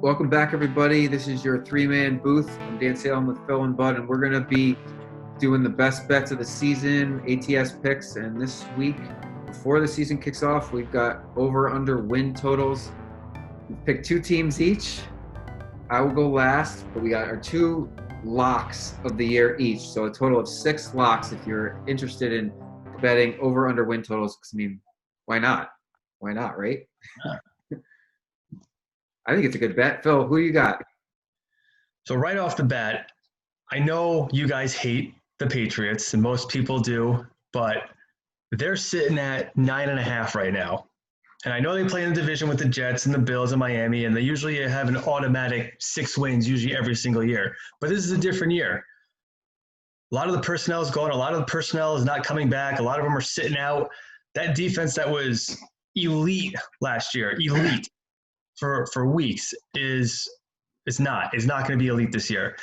Welcome back, everybody. This is your three-man booth. I'm Dan Salem with Phil and Bud, and we're going to be doing the best bets of the season, ATS picks. And this week, before the season kicks off, we've got over-under win totals. We've picked two teams each. I will go last, but we got our two locks of the year each. So a total of 6 locks if you're interested in betting over-under win totals. Because, I mean, why not? Why not, right? I think it's a good bet. Phil, who you got? So right off the bat, I know you guys hate the Patriots, and most people do, but they're sitting at 9.5 right now. And I know they play in the division with the Jets and the Bills and Miami, and they usually have an automatic 6 wins usually every single year. But this is a different year. A lot of the personnel is gone. A lot of the personnel is not coming back. A lot of them are sitting out. That defense that was elite last year, for weeks is not going to be elite this year.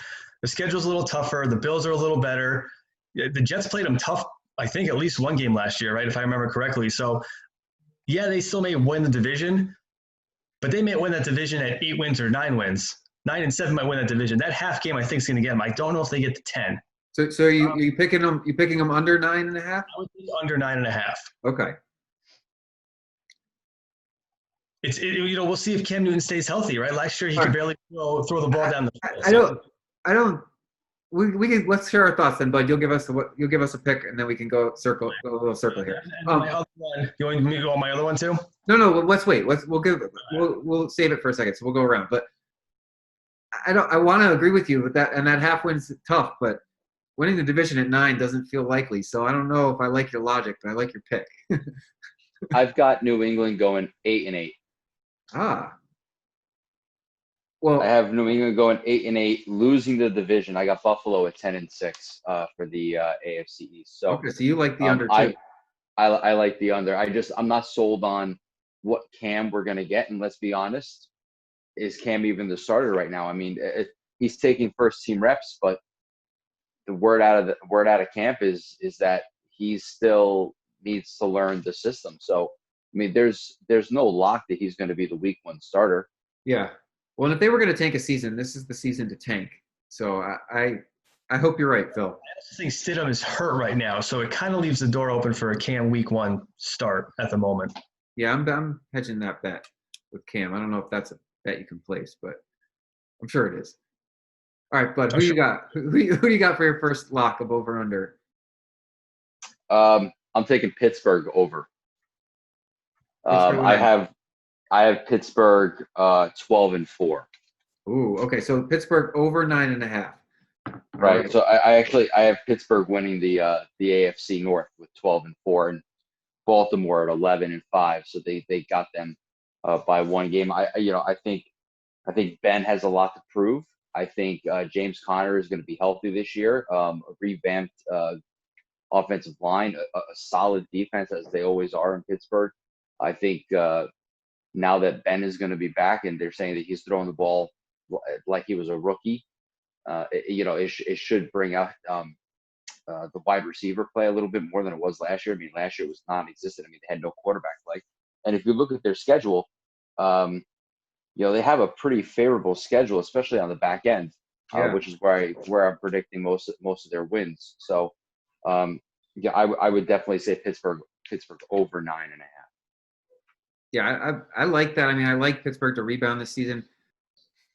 The schedule's a little tougher. The Bills are a little better. The Jets played them tough, I think, at least one game last year, right, if I remember correctly. So, yeah, they still may win the division, but they may win that division at 8 wins or 9 wins. 9 and 7 might win that division. That half game, I think, is going to get them. I don't know if they get to 10. So are you picking them? You picking them under 9.5? I would think under 9.5. Okay. We'll see if Cam Newton stays healthy, right? Last year he could barely throw the ball down the field. I don't. We can let's share our thoughts then, Bud. You'll give us a pick, and then we can go a little circle here. My other one. You want me to go on my other one too? No. Let's wait. We'll save it for a second. So we'll go around. But I want to agree with you with that, and that half win's tough, but winning the division at 9 doesn't feel likely. So I don't know if I like your logic, but I like your pick. I've got New England going 8-8. Well, I have New England going 8-8, losing the division. I got Buffalo at 10-6 for the AFC East. So okay, so you like the under too? I like the under. I'm not sold on what Cam we're gonna get, and let's be honest, is Cam even the starter right now? I mean, he's taking first team reps, but the word out of camp is that he still needs to learn the system. So I mean, there's no lock that he's going to be the week 1 starter. Yeah. Well, if they were going to tank a season, this is the season to tank. So I hope you're right, Phil. I also think Stidham is hurt right now, so it kind of leaves the door open for a Cam week 1 start at the moment. Yeah, I'm hedging that bet with Cam. I don't know if that's a bet you can place, but I'm sure it is. All right, Bud, you got? Who do you got for your first lock of over under? I'm taking Pittsburgh over. I have Pittsburgh 12-4. Ooh, okay. So Pittsburgh over 9.5. Right. So I have Pittsburgh winning the AFC North with 12-4, and Baltimore at 11-5. So they got them by 1 game. I think Ben has a lot to prove. I think James Conner is going to be healthy this year. A revamped offensive line, a solid defense as they always are in Pittsburgh. I think now that Ben is going to be back, and they're saying that he's throwing the ball like he was a rookie, it should bring out the wide receiver play a little bit more than it was last year. I mean, last year it was non-existent. I mean, they had no quarterback play. And if you look at their schedule, they have a pretty favorable schedule, especially on the back end, which is where I'm predicting most of their wins. So, I would definitely say Pittsburgh over 9.5. Yeah, I like that. I mean, I like Pittsburgh to rebound this season.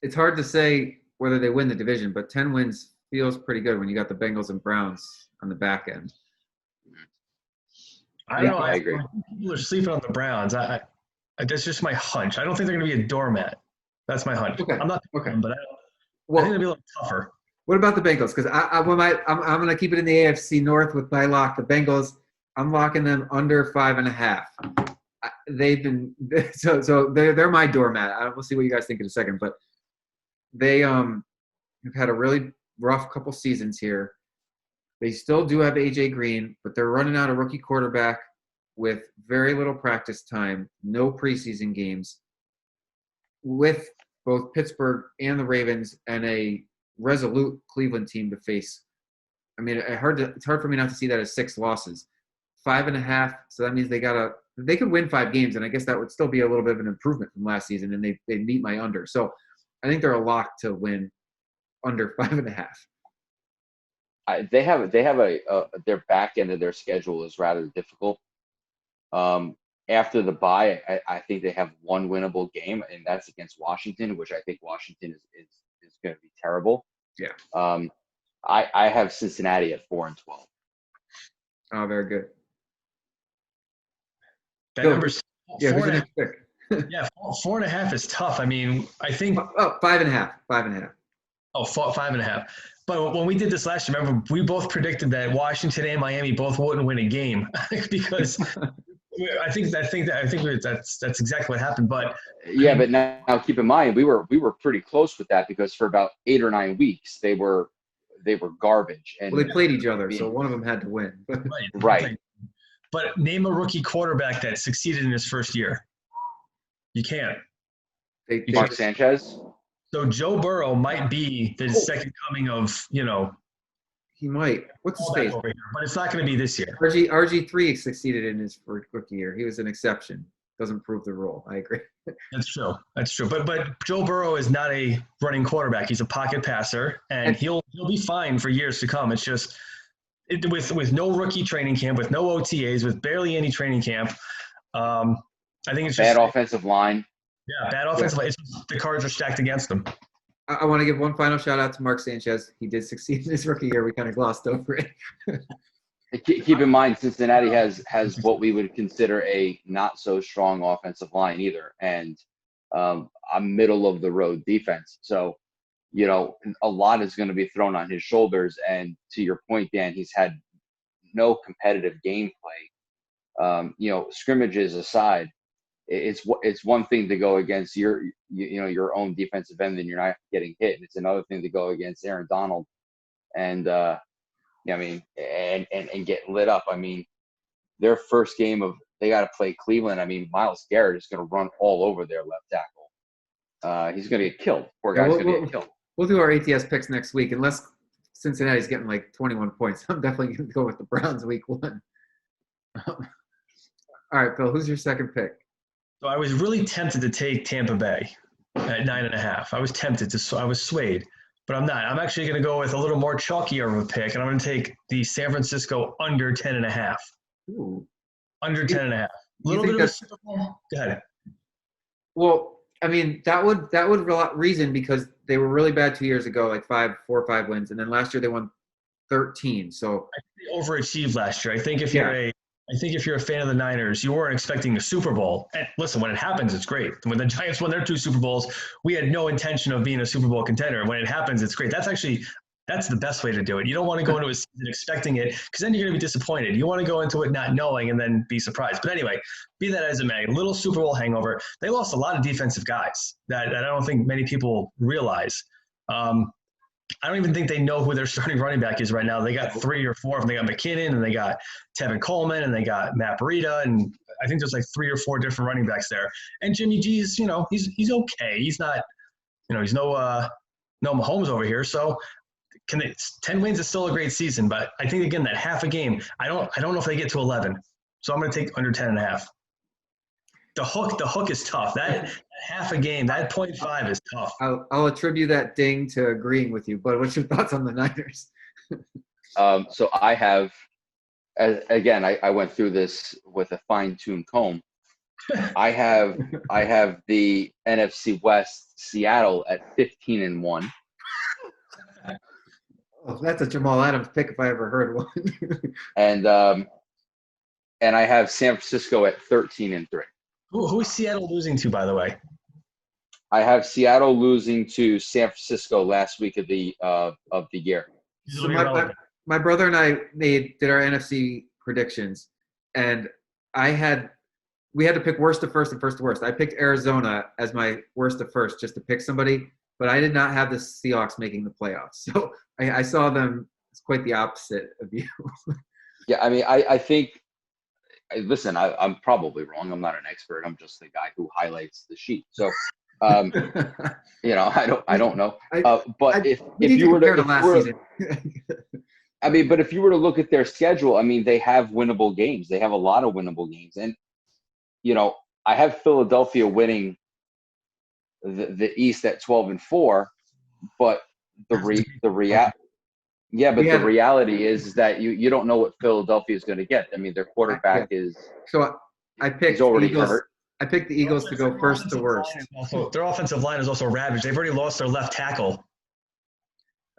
It's hard to say whether they win the division, but 10 wins feels pretty good when you got the Bengals and Browns on the back end. I don't know. I agree. People are sleeping on the Browns. That's just my hunch. I don't think they're going to be a doormat. That's my hunch. Okay. I'm not okay, but I think they'll be a little tougher. What about the Bengals? Because I'm going to keep it in the AFC North with my lock. The Bengals, I'm locking them under 5.5. They've been so they're my doormat. We'll see what you guys think in a second, but they have had a really rough couple seasons here. They still do have AJ Green, but they're running out a rookie quarterback with very little practice time, no preseason games, with both Pittsburgh and the Ravens and a resolute Cleveland team to face. I mean, it's hard for me not to see that as 6 losses. 5.5, so that means they could win 5 games, and I guess that would still be a little bit of an improvement from last season, and they meet my under. So I think they're a lock to win under 5.5. They have their back end of their schedule is rather difficult. After the bye, I think they have one winnable game, and that's against Washington, which I think Washington is going to be terrible. Yeah. I have Cincinnati at 4-12. Oh, very good. That number's Yeah, four who's and your a next pick? Yeah, 4.5 is tough. I mean, I think 5.5. 5.5. 5.5. But when we did this last year, remember, we both predicted that Washington and Miami both wouldn't win a game because I think that's exactly what happened. But yeah, but now keep in mind we were pretty close with that because for about 8 or 9 weeks they were garbage. And Well, they played each other, so one of them had to win. Right. But name a rookie quarterback that succeeded in his first year. You can't. Mark Sanchez. So Joe Burrow might be the second coming of, He might. What's his face? over here, but it's not going to be this year. RG3 succeeded in his rookie year. He was an exception. Doesn't prove the rule. I agree. That's true. But Joe Burrow is not a running quarterback. He's a pocket passer, and he'll be fine for years to come. It's just with no rookie training camp, with no OTAs, with barely any training camp. I think it's just bad offensive line. Yeah, bad offensive line. It's just, the cards are stacked against them. I want to give one final shout out to Mark Sanchez. He did succeed in his rookie year. We kind of glossed over it. Keep in mind, Cincinnati has what we would consider a not so strong offensive line either, and a middle of the road defense. So, a lot is going to be thrown on his shoulders. And to your point, Dan, he's had no competitive gameplay. Scrimmages aside, it's one thing to go against your own defensive end and you're not getting hit, and it's another thing to go against Aaron Donald and and get lit up. I mean, their first game they got to play Cleveland. I mean, Myles Garrett is going to run all over their left tackle. He's going to get killed. Poor guy's going to get killed. We'll do our ATS picks next week unless Cincinnati's getting like 21 points. I'm definitely going to go with the Browns week 1. All right, Phil, who's your second pick? So I was really tempted to take Tampa Bay at 9.5. I was tempted I was swayed, but I'm not. I'm actually going to go with a little more chalkier of a pick, and I'm going to take the San Francisco under 10.5. Ooh. Under 10.5. A little bit of a Super Bowl. Go ahead. Well, I mean, that would reason because they were really bad 2 years ago, like 4 or 5 wins, and then last year they won 13. So I think they overachieved last year. I think if you're a fan of the Niners, you weren't expecting the Super Bowl. And listen, when it happens, it's great. When the Giants won their 2 Super Bowls, we had no intention of being a Super Bowl contender. When it happens, it's great. That's the best way to do it. You don't want to go into a season expecting it because then you're going to be disappointed. You want to go into it not knowing and then be surprised. But anyway, be that as it may, little Super Bowl hangover. They lost a lot of defensive guys that I don't think many people realize. I don't even think they know who their starting running back is right now. They got 3 or 4 of them. They got McKinnon, and they got Tevin Coleman, and they got Matt Breida, and I think there's like 3 or 4 different running backs there. And Jimmy G's, he's okay. He's not, he's no Mahomes over here. So 10 wins is still a great season, but I think again that half a game, I don't know if they get to 11. So I'm going to take under 10.5. The hook is tough. That half a game, that 0.5 is tough. I'll attribute that ding to agreeing with you. But what's your thoughts on the Niners? So I have, again, I went through this with a fine-tuned comb. I have the NFC West, Seattle at 15-1. Oh, that's a Jamal Adams pick if I ever heard one. And I have San Francisco at 13-3. Who is Seattle losing to, by the way? I have Seattle losing to San Francisco last week of the year. So my brother and I did our NFC predictions, and we had to pick worst to first and first to worst. I picked Arizona as my worst to first just to pick somebody, but I did not have the Seahawks making the playoffs. So I saw them as quite the opposite of you. Yeah, I mean, I think – listen, I'm probably wrong. I'm not an expert. I'm just the guy who highlights the sheet. So, I don't know. But if you were to last season. I mean, but if you were to look at their schedule, I mean, they have winnable games. They have a lot of winnable games. And, I have Philadelphia winning the East at 12-4, but the reality is that you don't know what Philadelphia is going to get. I mean, their quarterback is So I picked he's already Eagles. hurt. I picked the Eagles to go first to worst. Their offensive line is also ravaged. They've already lost their left tackle.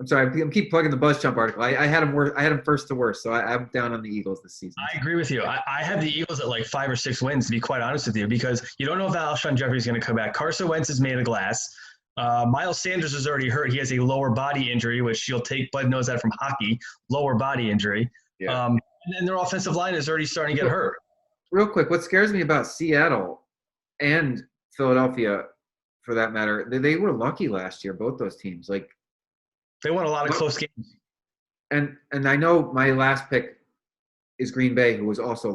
I'm sorry. I keep plugging the BuzzChomp article. I had them first to worst, so I'm down on the Eagles this season. I agree with you. I have the Eagles at like 5 or 6 wins, to be quite honest with you, because you don't know if Alshon Jeffrey is going to come back. Carson Wentz is made of glass. Miles Sanders is already hurt. He has a lower body injury, which you'll take. Bud knows that from hockey. Lower body injury. Yeah. And then their offensive line is already starting to get hurt. Real quick, what scares me about Seattle and Philadelphia, for that matter, they were lucky last year. Both those teams, like. They won a lot of close games. And I know my last pick is Green Bay, who was also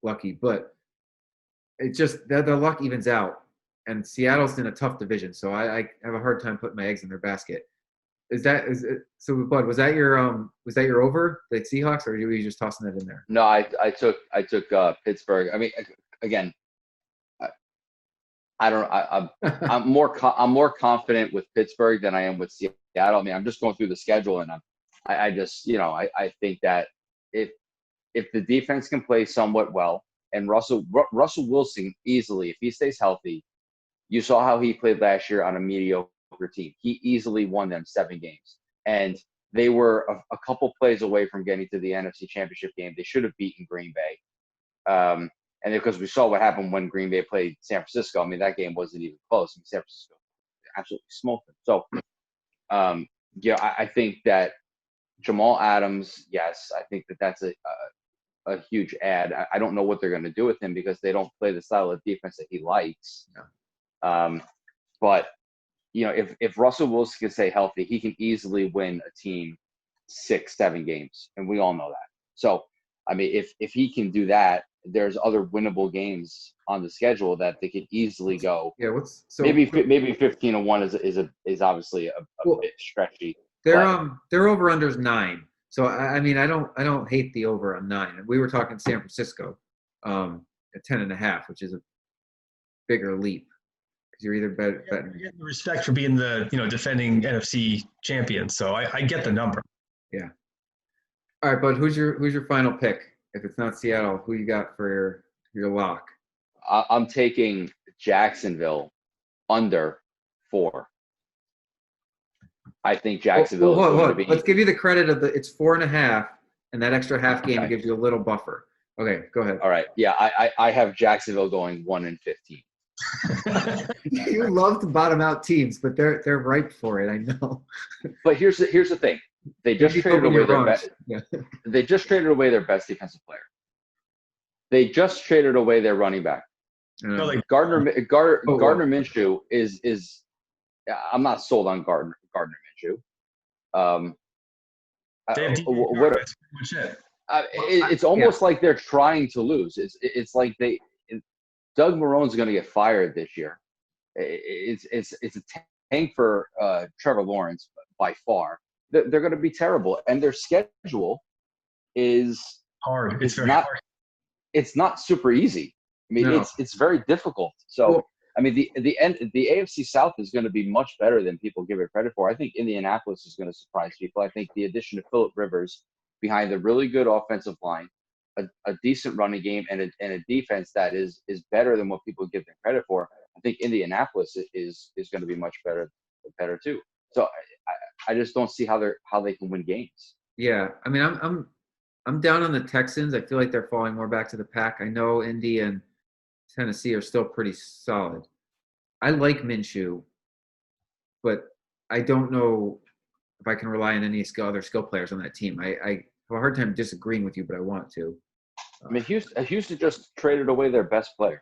lucky, but it's just the luck evens out. And Seattle's in a tough division, so I have a hard time putting my eggs in their basket. So, Bud? Was that your over the Seahawks, or were you just tossing that in there? No, I took Pittsburgh. I mean, again, I'm more confident with Pittsburgh than I am with Seattle. I mean, I'm just going through the schedule, and I think that if the defense can play somewhat well, and Russell Wilson easily, if he stays healthy, you saw how he played last year on a mediocre team. He easily won them 7 games, and they were a couple plays away from getting to the NFC Championship game. They should have beaten Green Bay. And because we saw what happened when Green Bay played San Francisco, I mean, that game wasn't even close. I mean, San Francisco absolutely smoked them. So, I think that Jamal Adams, yes, I think that's a huge add. I don't know what they're going to do with him because they don't play the style of defense that he likes. No. But, if Russell Wilson can stay healthy, he can easily win a team 6-7 games, and we all know that. So, I mean, if he can do that, there's other winnable games on the schedule that they could easily go. Yeah, maybe 15-1 is obviously a bit stretchy. Their over under is 9. So I mean I don't hate the over on 9. We were talking San Francisco at 10.5, which is a bigger leap because you're either betting. You're getting the respect for being the defending NFC champion. So I get the number. Yeah. All right, Bud. Who's your final pick? If it's not Seattle, who you got for your lock? I'm taking Jacksonville under 4. I think Jacksonville is going to be. Let's give you the credit of it's 4.5, and that extra half game gives you a little buffer. Okay, go ahead. All right. Yeah, I have Jacksonville going 1-15. You love to bottom out teams, but they're ripe for it. I know. But here's the thing. They just traded away their best. Yeah. They just traded away their best defensive player. They just traded away their running back. Gardner Minshew is. I'm not sold on Gardner Minshew. It's almost like they're trying to lose. It's like Doug Marone's going to get fired this year. It's a tank for Trevor Lawrence by far. They're going to be terrible, and their schedule is hard. It's very hard. It's not super easy. I mean, it's very difficult. So, I mean, the AFC South is going to be much better than people give it credit for. I think Indianapolis is going to surprise people. I think the addition of Phillip Rivers behind a really good offensive line, a decent running game, and a defense that is better than what people give them credit for. I think Indianapolis is going to be much better too. So I just don't see how they can win games. Yeah, I mean, I'm down on the Texans. I feel like they're falling more back to the pack. I know Indy and Tennessee are still pretty solid. I like Minshew, but I don't know if I can rely on any other skill players on that team. I have a hard time disagreeing with you, but I want to. I mean, Houston just traded away their best player.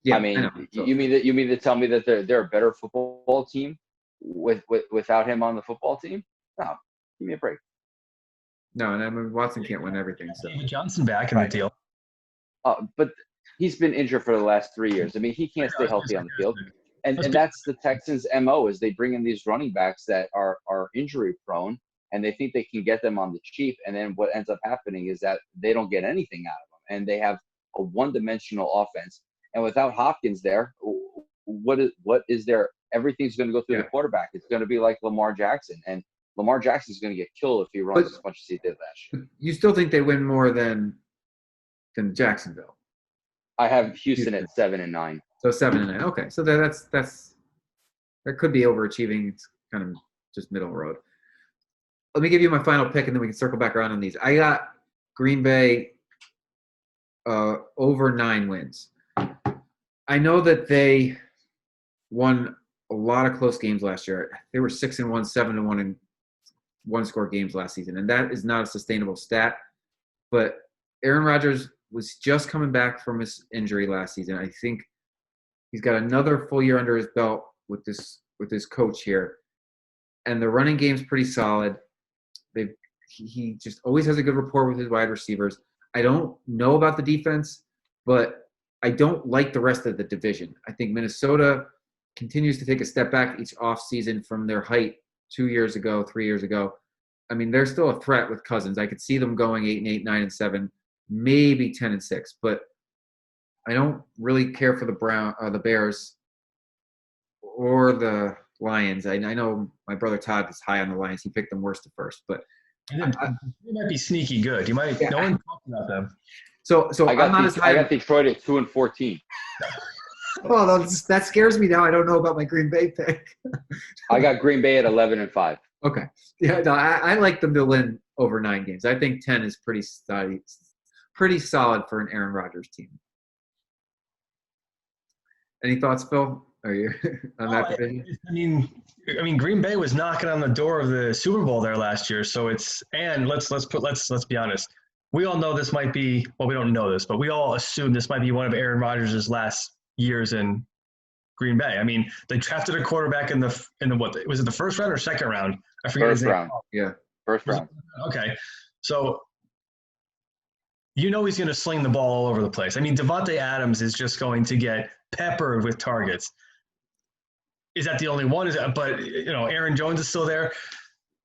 Yeah, I mean, you mean to tell me that they're a better football team without him on the football team? No, give me a break. No, and I mean Watson can't win everything. So David Johnson back in the deal. But he's been injured for the last 3 years. I mean, he can't stay healthy on the field. And that's the Texans' MO is they bring in these running backs that are injury prone, and they think they can get them on the cheap. And then what ends up happening is that they don't get anything out of them, and they have a one-dimensional offense. And without Hopkins there, what is there? Everything's going to go through the quarterback. It's going to be like Lamar Jackson, and Lamar Jackson's going to get killed if he runs as much as he did last year. You still think they win more than Jacksonville? I have Houston at 7-9. So 7-9. Okay, so that could be overachieving. It's kind of just middle road. Let me give you my final pick, and then we can circle back around on these. I got Green Bay over 9 wins. I know that they won a lot of close games last year. They were 6-1, 7-1 in one-score games last season, and that is not a sustainable stat. But Aaron Rodgers was just coming back from his injury last season. I think he's got another full year under his belt with this coach here, and the running game's pretty solid. He just always has a good rapport with his wide receivers. I don't know about the defense, but I don't like the rest of the division. I think Minnesota continues to take a step back each offseason from their height 2 years ago, 3 years ago. I mean, they're still a threat with Cousins. I could see them going 8-8, 9-7, maybe 10-6, but I don't really care for the Bears or the Lions. I know my brother Todd is high on the Lions. He picked them worst to first, but you might be sneaky good. You might. No one talks about them. So I'm not as high. I got Detroit at 2-14. Well, that scares me now. I don't know about my Green Bay pick. I got Green Bay at 11-5. Okay. Yeah, no, I like them to win over 9 games. I think 10 is pretty solid for an Aaron Rodgers team. Any thoughts, Phil? Are you on that division? I mean, Green Bay was knocking on the door of the Super Bowl there last year. So let's be honest. We all know this might be. Well, we don't know this, but we all assume this might be one of Aaron Rodgers' last years in Green Bay. I mean, they drafted a quarterback in the what was it, the first round or second round? I forget his name. Round. Yeah, first round. Okay, so he's going to sling the ball all over the place. I mean, Devontae Adams is just going to get peppered with targets. Is that the only one? But Aaron Jones is still there.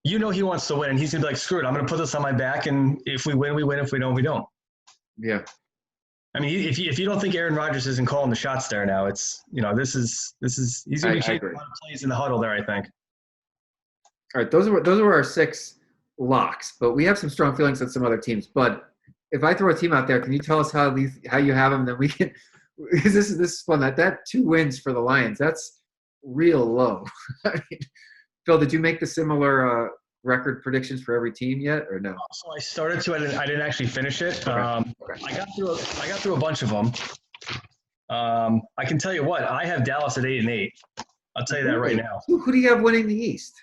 He wants to win, and he's going to be like, screw it, I'm going to put this on my back, and if we win, we win. If we don't, we don't. Yeah. I mean, if you don't think Aaron Rodgers isn't calling the shots there now, it's this is he's going to be shaping a lot of plays in the huddle there, I think. All right, those were our 6 locks, but we have some strong feelings on some other teams. But if I throw a team out there, can you tell us how you have them? Then we can. Because this is fun. That 2 wins for the Lions, that's real low. I mean, Phil, did you make the similar record predictions for every team yet, or no? So I started to. I didn't actually finish it. Okay. I got through a bunch of them. I can tell you what, I have Dallas at 8-8. I'll tell you that right now. Who do you have winning the East?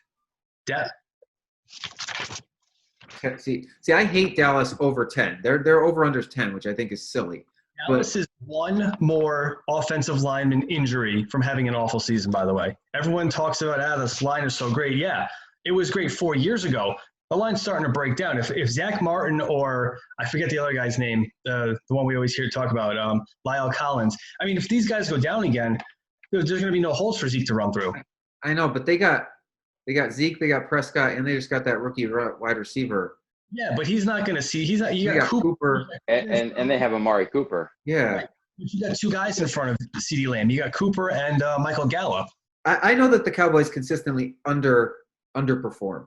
See, I hate Dallas over 10. Their over-under's 10, which I think is silly. Dallas is one more offensive lineman injury from having an awful season, by the way. Everyone talks about, this line is so great. Yeah, it was great 4 years ago. The line's starting to break down. If Zach Martin or I forget the other guy's name, the one we always hear talk about, Lyle Collins. I mean, if these guys go down again, there's going to be no holes for Zeke to run through. I know, but they got Zeke, they got Prescott, and they just got that rookie wide receiver. Yeah, but he's not going to see. He's not. You got Cooper. And they have Amari Cooper. Yeah. Right. You got 2 guys in front of CeeDee Lamb. You got Cooper and Michael Gallup. I know that the Cowboys consistently underperform,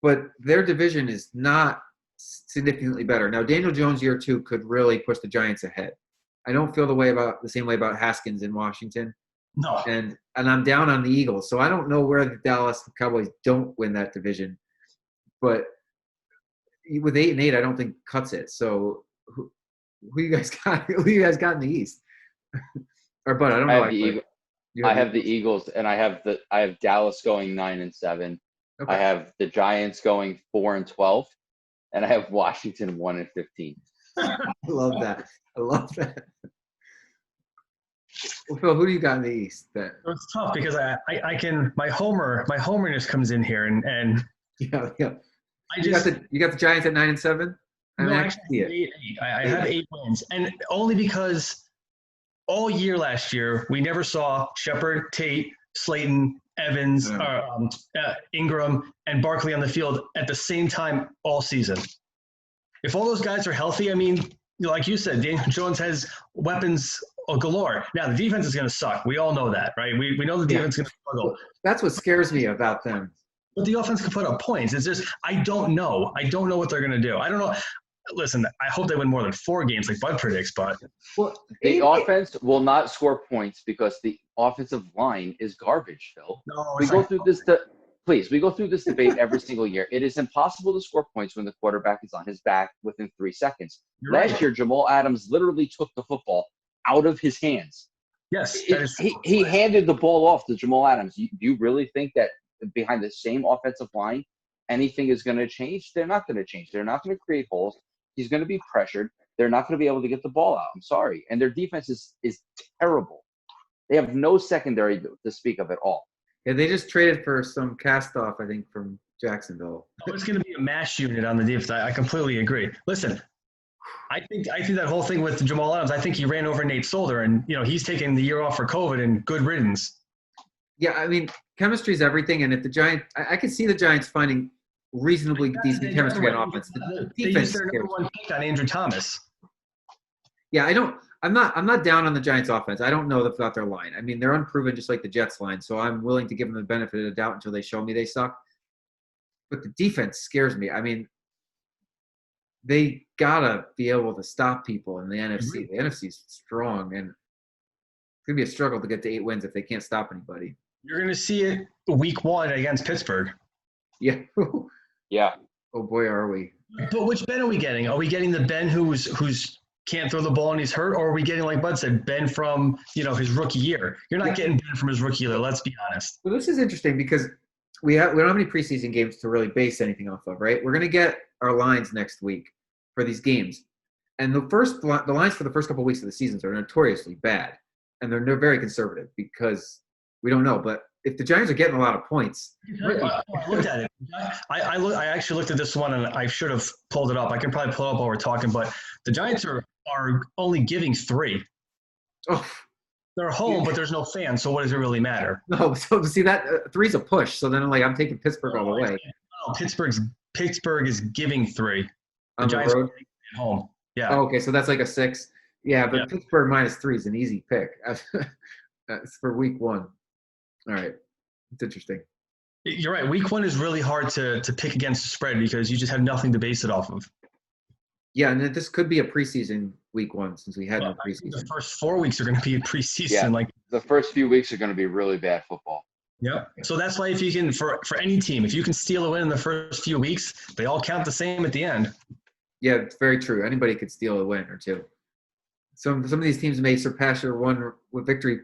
but their division is not significantly better. Now, Daniel Jones year 2 could really push the Giants ahead. I don't feel the same way about Haskins in Washington. No. And I'm down on the Eagles, so I don't know where the Dallas Cowboys don't win that division. But with 8-8, I don't think cuts it. So who you guys got? Who you guys got in the East? Or but I don't know. I have the Eagles, and I have Dallas going 9-7. Okay. I have the Giants going 4-12, and I have Washington 1-15. I love that. Well, Phil, who do you got in the East? It's tough because I can my homerness comes in here and yeah. You got the Giants at 9-7. No, actually, 8-8. I have 8 wins, and only because all year last year we never saw Shepard, Tate, Slayton, Evans, Ingram, and Barkley on the field at the same time all season. If all those guys are healthy, I mean, like you said, Daniel Jones has weapons galore. Now, the defense is going to suck. We all know that, right? We know the defense is going to struggle. That's what scares me about them. But the offense can put up points. It's just, I don't know. I don't know what they're going to do. I don't know. Listen, I hope they win more than 4 games like Bud predicts, but the offense will not score points because the offensive line is garbage, Phil. no, We go through this debate every single year. It is impossible to score points when the quarterback is on his back within 3 seconds. Last year, Jamal Adams literally took the football out of his hands. Yes. He handed the ball off to Jamal Adams. Do you really think that behind the same offensive line, anything is going to change? They're not going to change. They're not going to create holes. He's going to be pressured. They're not going to be able to get the ball out. I'm sorry. And their defense is terrible. They have no secondary to speak of at all. Yeah, they just traded for some cast-off, I think, from Jacksonville. It's going to be a mash unit on the defense. I completely agree. Listen, I think that whole thing with Jamal Adams, I think he ran over Nate Solder, and he's taking the year off for COVID, and good riddance. Yeah, I mean, chemistry is everything, and if the Giants – I could see the Giants finding reasonably decent chemistry on offense. The They defense used their number 1 pick on Andrew Thomas. Yeah, I'm not down on the Giants offense. I don't know about their line. I mean, they're unproven just like the Jets line, so I'm willing to give them the benefit of the doubt until they show me they suck. But the defense scares me. I mean, they gotta be able to stop people in the NFC. The NFC is strong, and it's gonna be a struggle to get to 8 wins if they can't stop anybody. You're going to see it week 1 against Pittsburgh. Yeah. Yeah. Oh boy, are we. But which Ben are we getting? Are we getting the Ben who's can't throw the ball and he's hurt, or are we getting, like Bud said, Ben from his rookie year? You're not getting Ben from his rookie year. Let's be honest. Well, this is interesting because we don't have any preseason games to really base anything off of, right? We're going to get our lines next week for these games, and the lines for the first couple of weeks of the seasons are notoriously bad, and they're very conservative because we don't know. But if the Giants are getting a lot of points, I looked at it. I actually looked at this one, and I should have pulled it up. I can probably pull it up while we're talking, but the Giants are only giving 3. oh, They're home, but there's no fans, so what does it really matter? no. So see that 3's a push. So then I'm taking Pittsburgh all the way. No, Pittsburgh is giving 3. The On Giants the are road. at home. Yeah. Oh, okay, so that's like a 6. Yeah, but Pittsburgh -3 is an easy pick. It's for week 1. All right, it's interesting. You're right. Week 1 is really hard to pick against the spread because you just have nothing to base it off of. Yeah, and this could be a preseason week 1 since we had no preseason. The first 4 weeks are going to be a preseason. Yeah. The first few weeks are going to be really bad football. Yeah. So that's why if you can, for any team, if you can steal a win in the first few weeks, they all count the same at the end. Yeah, it's very true. Anybody could steal a win or 2. Some of these teams may surpass your 1 with victory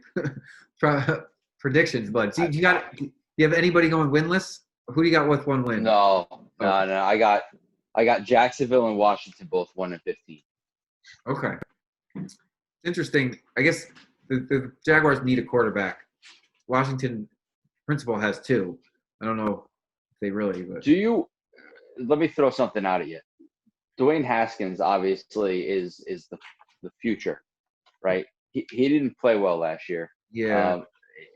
predictions. But do you have anybody going winless? Who do you got with 1 win? No. I got Jacksonville and Washington both 1-15. Okay. It's interesting. I guess the Jaguars need a quarterback. Washington principal has 2. I don't know if they really. But. Let me throw something out at you. Dwayne Haskins obviously is the future, right? He didn't play well last year. Yeah.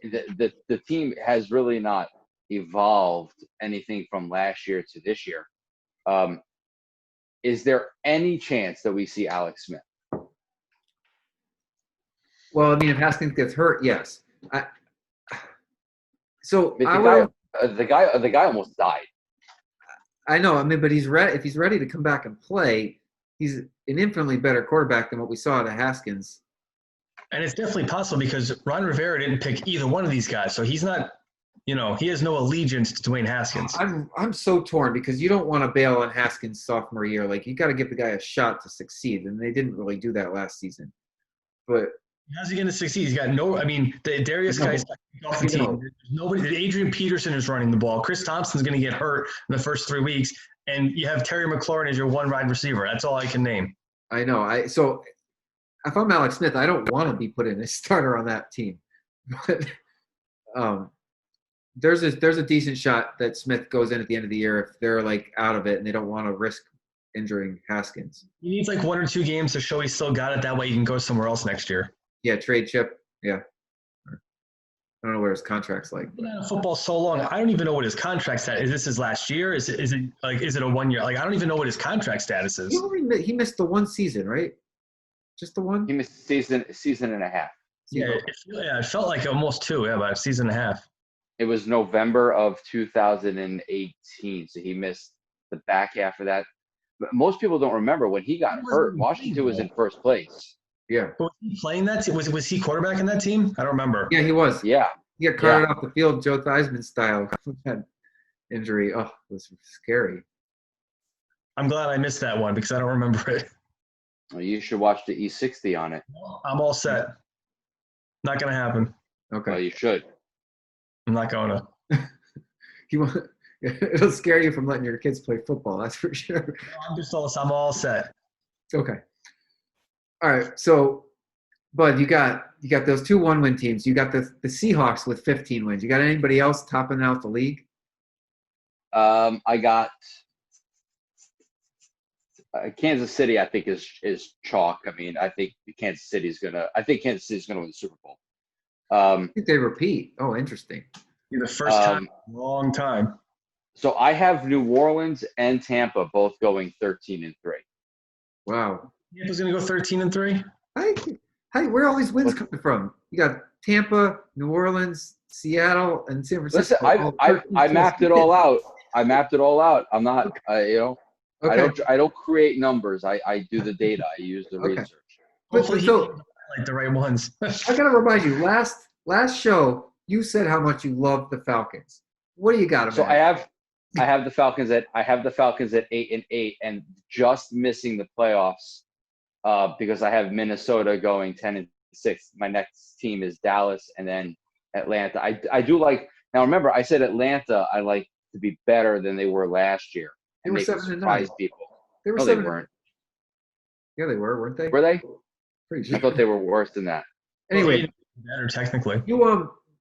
The team has really not evolved anything from last year to this year. Is there any chance that we see Alex Smith? Well, I mean, if Haskins gets hurt, yes. The guy almost died. I know. I mean, but he's ready. If he's ready to come back and play, he's an infinitely better quarterback than what we saw at Haskins. And it's definitely possible because Ron Rivera didn't pick either one of these guys, so he's not. He has no allegiance to Dwayne Haskins. I'm so torn because you don't want to bail on Haskins' sophomore year. Like, you got to give the guy a shot to succeed, and they didn't really do that last season. But how's he going to succeed? He's got no. I mean, the Darius guy's off the team. There's nobody. Adrian Peterson is running the ball. Chris Thompson's going to get hurt in the first 3 weeks, and you have Terry McLaurin as your 1 wide receiver. That's all I can name. I know. So if I'm Alex Smith, I don't want to be put in as starter on that team. But there's a decent shot that Smith goes in at the end of the year if they're out of it and they don't want to risk injuring Haskins. He needs 1 or 2 games to show he's still got it. That way he can go somewhere else next year. Yeah, trade chip. Yeah. I don't know what his contract's like. He's been out of football so long. I don't even know what his contract status is. This his last year? Is it a 1 year? I don't even know what his contract status is. He missed the 1 season, right? Just the one? He missed season and a half. Yeah, it felt like almost 2. Yeah, about a season and a half. It was November of 2018, so he missed the back half of that. But most people don't remember when he got hurt. Washington was in first place. Yeah. But was he playing that? Was he quarterback in that team? I don't remember. Yeah, he was. Yeah. He got carted off the field, Joe Theismann style, with that injury. Oh, it was scary. I'm glad I missed that one because I don't remember it. Well, you should watch the E60 on it. I'm all set. Not going to happen. Okay. Well, you should. I'm not going to. It'll scare you from letting your kids play football, that's for sure. I'm all set. Okay. All right. So, Bud, you got those 2 1-win teams. You got the Seahawks with 15 wins. You got anybody else topping out the league? I got Kansas City. I think is chalk. I mean, I think Kansas City's gonna win the Super Bowl. I think they repeat. Oh, interesting. You're the first time in a long time. So I have New Orleans and Tampa both going 13-3. Wow. Tampa's going to go 13-3? Hey, where are all these wins coming from? You got Tampa, New Orleans, Seattle, and San Francisco. Listen, I mapped it all out. I'm not, okay. I don't create numbers. I do the data. I use the research. Hopefully like the right ones. I got to remind you, last show, you said how much you loved the Falcons. What do you got about it? I have the Falcons at 8-8 and just missing the playoffs because I have Minnesota going 10-6. My next team is Dallas and then Atlanta. I do like now. Remember, I said Atlanta. I like to be better than they were last year. They were 7-9. People. They were 7-9. They weren't. Yeah, they were, weren't they? Were they? Pretty sure. I thought they were worse than that. Anyway, better technically.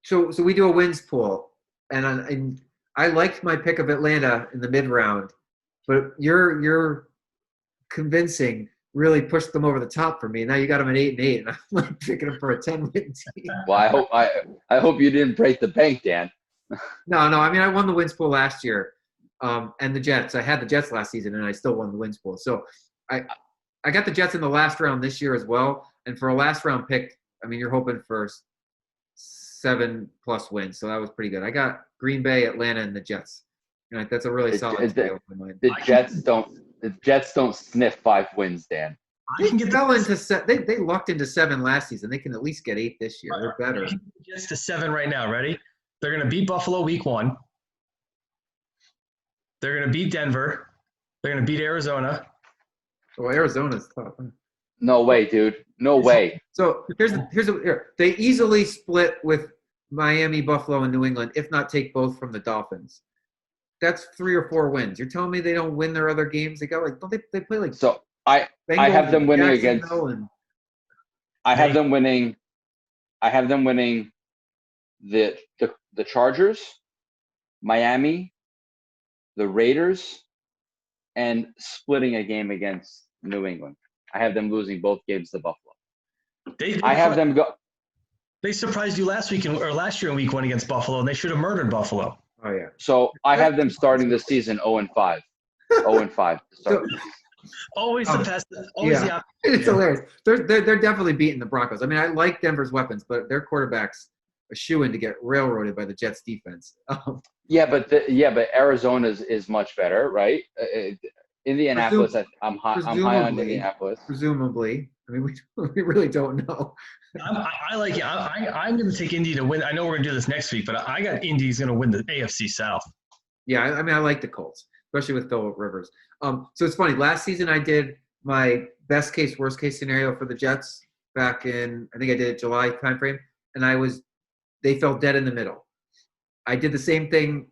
So we do a wins pool, and I liked my pick of Atlanta in the mid round, but your convincing really pushed them over the top for me. Now you got them at 8-8, and I'm like picking them for a 10-win team. Well, I hope you didn't break the bank, Dan. No. I mean, I won the wins pool last year, and the Jets. I had the Jets last season, and I still won the wins pool. So I got the Jets in the last round this year as well, and for a last round pick, I mean, you're hoping for 7+ wins, so that was pretty good. I got Green Bay, Atlanta, and the Jets. That's a really solid scale in my mind. The Jets don't sniff 5 wins, Dan. They lucked into 7 last season. They can at least get 8 this year. They're better. Jets to 7 right now. Ready? They're going to beat Buffalo week 1. They're going to beat Denver. They're going to beat Arizona. Well, Arizona's tough. Huh? No way, dude. No way. So they easily split with Miami, Buffalo, and New England, if not take both from the Dolphins. That's 3 or 4 wins. You're telling me they don't win their other games? They got don't they play like so I have them winning against I have them winning the Chargers, Miami, the Raiders, and splitting a game against New England. I have them losing both games to Buffalo. I have them go. They surprised you last year in week 1 against Buffalo, and they should have murdered Buffalo. Oh yeah. So I have them starting the season 0-5. 0-5 to start. Always the best. Always the opposite. It's hilarious. They're definitely beating the Broncos. I mean, I like Denver's weapons, but their quarterback's a shoo-in to get railroaded by the Jets defense. But Arizona is much better, right? Indianapolis, I'm high on Indianapolis. Presumably. I mean, we really don't know. I like it. I'm going to take Indy to win. I know we're going to do this next week, but I got Indy's going to win the AFC South. Yeah, I mean, I like the Colts, especially with Phillip Rivers. So it's funny. Last season, I did my best case, worst case scenario for the Jets back in, I think I did it July timeframe, and they fell dead in the middle. I did the same thing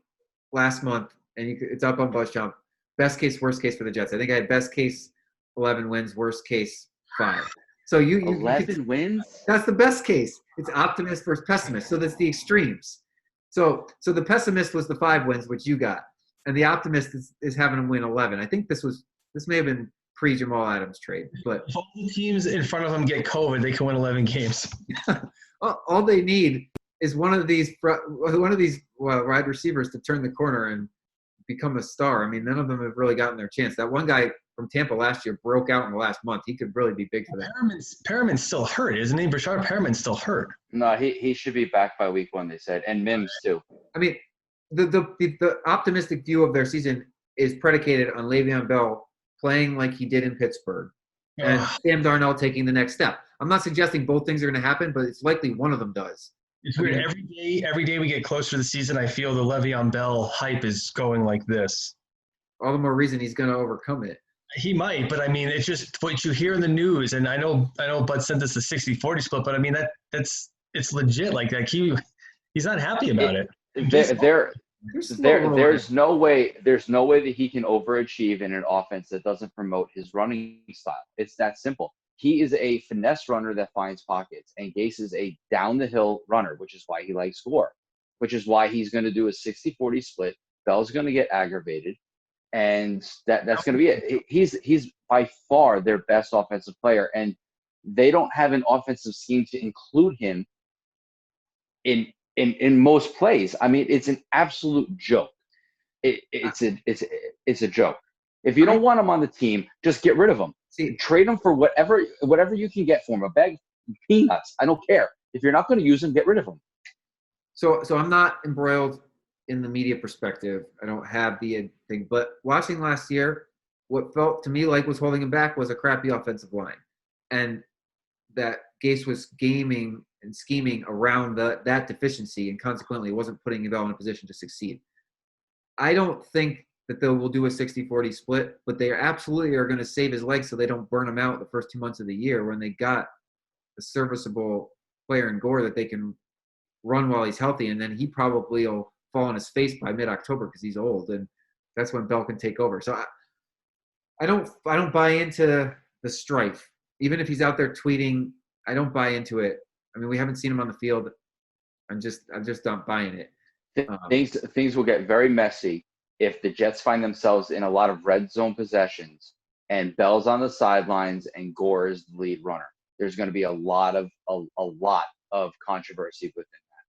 last month, and it's up on BuzzChomp. Best case, worst case for the Jets. I think I had best case 11 wins, worst case 5. So you 11 wins? That's the best case. It's optimist versus pessimist. So that's the extremes. So the pessimist was the 5 wins, which you got, and the optimist is having them win 11. I think this may have been pre-Jamal Adams trade, but if all the teams in front of them get COVID, they can win 11 games. All they need is one of these wide receivers to turn the corner and become a star. I mean, none of them have really gotten their chance. That one guy from Tampa last year broke out in the last month. He could really be big for them. Perriman's still hurt, isn't he? Rashard Perriman's still hurt. No, he should be back by week 1, they said, and Mims too. I mean, the optimistic view of their season is predicated on Le'Veon Bell playing like he did in Pittsburgh and Sam Darnold taking the next step. I'm not suggesting both things are going to happen, but it's likely one of them does. It's weird. Every day we get closer to the season, I feel the Le'Veon Bell hype is going like this. All the more reason he's going to overcome it. He might, but I mean, it's just what you hear in the news, and I know Bud sent us a 60-40 split, but I mean it's legit. Like he's not happy about it. There's no way that he can overachieve in an offense that doesn't promote his running style. It's that simple. He is a finesse runner that finds pockets, and Gase is a down the hill runner, which is why he likes Gore, which is why he's going to do a 60-40 split. Bell's going to get aggravated, and that's going to be it. He's by far their best offensive player, and they don't have an offensive scheme to include him in most plays. I mean, it's an absolute joke. It's a joke. If you don't want him on the team, just get rid of him. Trade him for whatever you can get for him. A bag of peanuts. I don't care. If you're not going to use him, get rid of him. So I'm not embroiled in the media perspective. I don't have the thing. But watching last year, what felt to me like was holding him back was a crappy offensive line. And that Gase was gaming and scheming around that deficiency, and consequently wasn't putting Bell in a position to succeed. I don't think that they will do a 60-40 split, but they absolutely are going to save his legs so they don't burn him out the first 2 months of the year when they got a serviceable player in Gore that they can run while he's healthy, and then he probably will fall on his face by mid-October because he's old, and that's when Bell can take over. So I don't buy into the strife. Even if he's out there tweeting, I don't buy into it. I mean, we haven't seen him on the field. I'm just not buying it. Things will get very messy if the Jets find themselves in a lot of red zone possessions and Bell's on the sidelines and Gore is the lead runner. There's going to be a lot of controversy within that,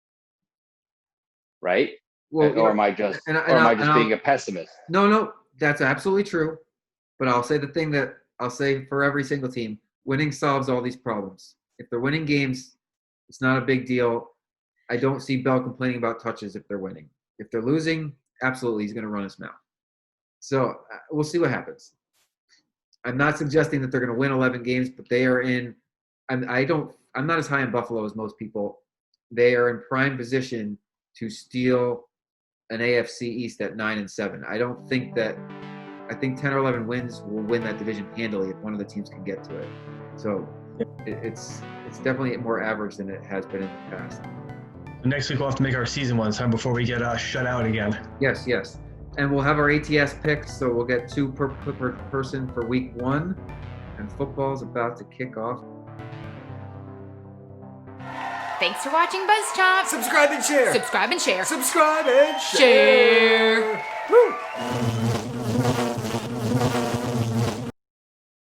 right? Well, or am I just being a pessimist? No, that's absolutely true. But I'll say the thing that I'll say for every single team: winning solves all these problems. If they're winning games, it's not a big deal. I don't see Bell complaining about touches if they're winning. If they're losing, absolutely, he's going to run his mouth. So we'll see what happens. I'm not suggesting that they're going to win 11 games, but they are in. I'm not as high in Buffalo as most people. They are in prime position to steal an AFC East at 9-7. I think 10 or 11 wins will win that division handily if one of the teams can get to it. So it's definitely more average than it has been in the past. Next week we'll have to make our season one time before we get shut out again. Yes. And we'll have our ATS picks, so we'll get 2 per person for week 1. And football's about to kick off. Thanks for watching BuzzChomp. Subscribe and share. Subscribe and share. Subscribe and share.